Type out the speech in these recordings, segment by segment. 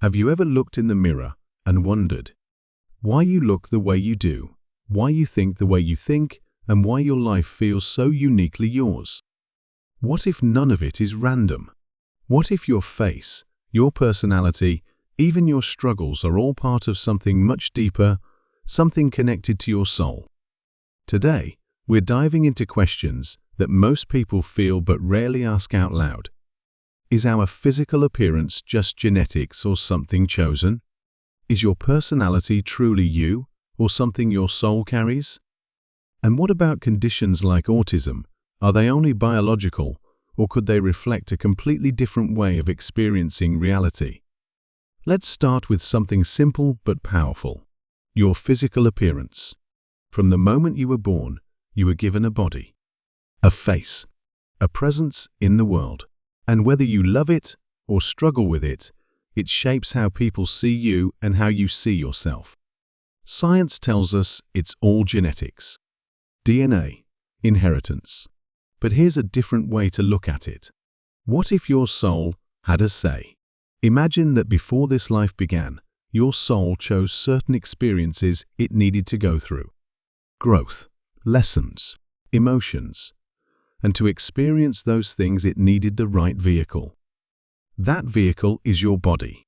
Have you ever looked in the mirror and wondered why you look the way you do, why you think the way you think, and why your life feels so uniquely yours? What if none of it is random? What if your face, your personality, even your struggles are all part of something much deeper, something connected to your soul? Today, we're diving into questions that most people feel but rarely ask out loud. Is our physical appearance just genetics or something chosen? Is your personality truly you, or something your soul carries? And what about conditions like autism? Are they only biological, or could they reflect a completely different way of experiencing reality? Let's start with something simple but powerful: your physical appearance. From the moment you were born, you were given a body, a face, a presence in the world. And whether you love it or struggle with it, it shapes how people see you and how you see yourself. Science tells us it's all genetics, DNA, inheritance. But here's a different way to look at it. What if your soul had a say? Imagine that before this life began, your soul chose certain experiences it needed to go through. Growth, lessons, emotions. And to experience those things it needed the right vehicle. That vehicle is your body.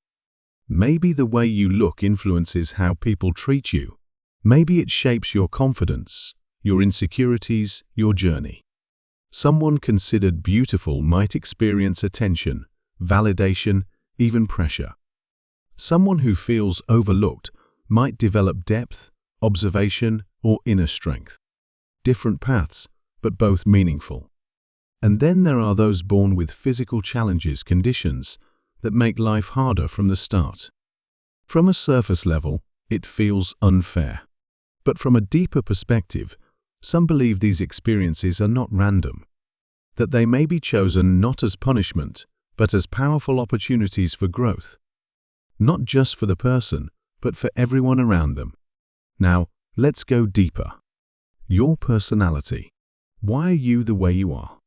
Maybe the way you look influences how people treat you. Maybe it shapes your confidence, your insecurities, your journey. Someone considered beautiful might experience attention, validation, even pressure. Someone who feels overlooked might develop depth, observation, or inner strength. Different paths, but both meaningful. And then there are those born with physical challenges, conditions that make life harder from the start. From a surface level, it feels unfair. But from a deeper perspective, some believe these experiences are not random, that they may be chosen not as punishment, but as powerful opportunities for growth. Not just for the person, but for everyone around them. Now, let's go deeper. Your personality. Why are you the way you are?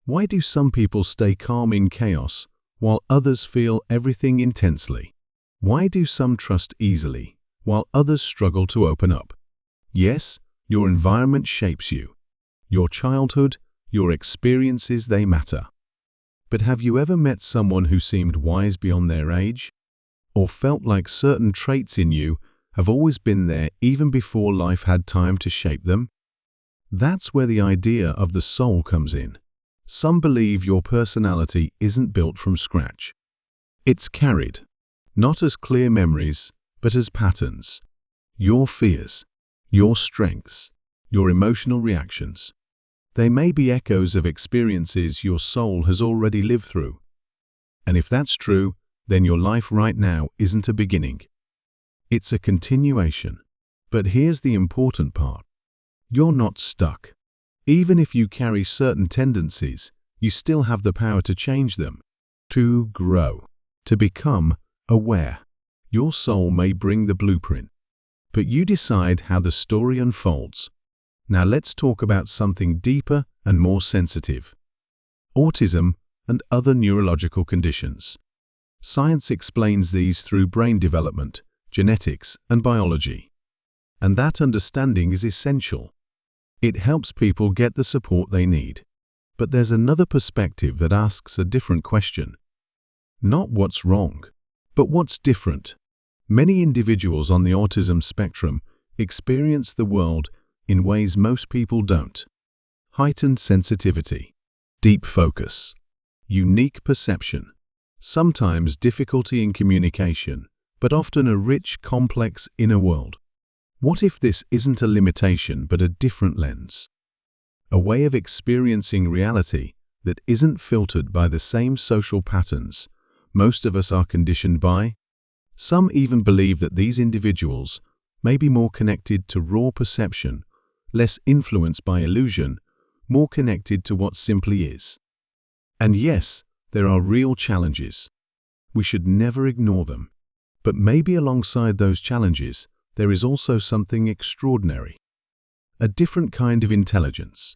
Why do some people stay calm in chaos, while others feel everything intensely? Why do some trust easily, while others struggle to open up? Yes, your environment shapes you. Your childhood, your experiences, they matter. But have you ever met someone who seemed wise beyond their age? Or felt like certain traits in you have always been there even before life had time to shape them? That's where the idea of the soul comes in. Some believe your personality isn't built from scratch. It's carried, not as clear memories, but as patterns. Your fears, your strengths, your emotional reactions. They may be echoes of experiences your soul has already lived through. And if that's true, then your life right now isn't a beginning. It's a continuation. But here's the important part. You're not stuck. Even if you carry certain tendencies, you still have the power to change them, to grow, to become aware. Your soul may bring the blueprint, but you decide how the story unfolds. Now let's talk about something deeper and more sensitive. Autism and other neurological conditions. Science explains these through brain development, genetics, and biology. And that understanding is essential. It helps people get the support they need. But there's another perspective that asks a different question. Not what's wrong, but what's different. Many individuals on the autism spectrum experience the world in ways most people don't. Heightened sensitivity, deep focus, unique perception, sometimes difficulty in communication, but often a rich, complex inner world. What if this isn't a limitation but a different lens? A way of experiencing reality that isn't filtered by the same social patterns most of us are conditioned by? Some even believe that these individuals may be more connected to raw perception, less influenced by illusion, more connected to what simply is. And yes, there are real challenges. We should never ignore them. But maybe alongside those challenges, there is also something extraordinary. A different kind of intelligence,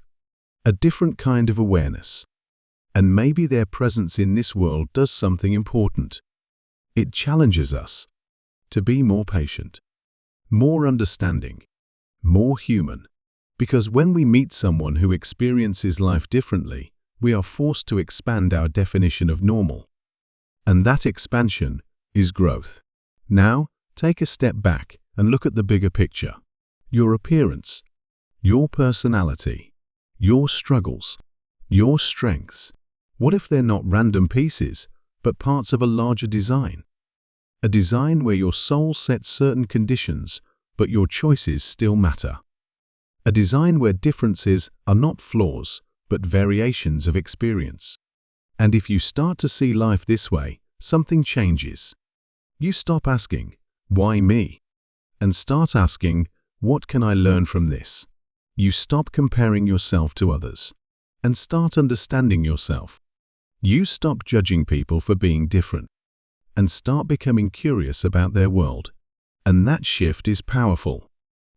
a different kind of awareness. And maybe their presence in this world does something important. It challenges us to be more patient, more understanding, more human. Because when we meet someone who experiences life differently, we are forced to expand our definition of normal. And that expansion is growth. Now, take a step back and look at the bigger picture. Your appearance, your personality, your struggles, your strengths. What if they're not random pieces, but parts of a larger design? A design where your soul sets certain conditions, but your choices still matter. A design where differences are not flaws, but variations of experience. And if you start to see life this way, something changes. You stop asking, "Why me?" and start asking, "What can I learn from this?" You stop comparing yourself to others and start understanding yourself. You stop judging people for being different and start becoming curious about their world. And that shift is powerful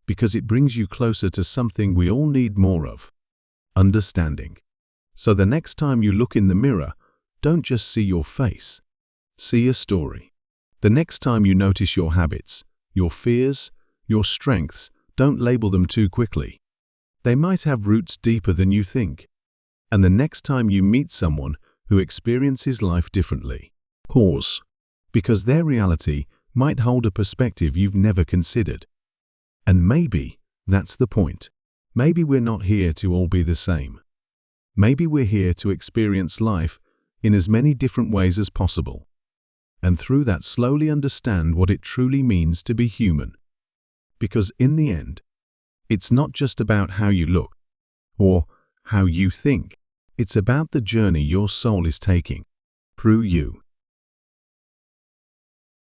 because it brings you closer to something we all need more of: understanding. So the next time you look in the mirror, don't just see your face, see a story. The next time you notice your habits, your fears, your strengths, don't label them too quickly. They might have roots deeper than you think. And the next time you meet someone who experiences life differently, pause, because their reality might hold a perspective you've never considered. And maybe that's the point. Maybe we're not here to all be the same. Maybe we're here to experience life in as many different ways as possible. And through that, slowly understand what it truly means to be human. Because in the end, it's not just about how you look or how you think. It's about the journey your soul is taking through you.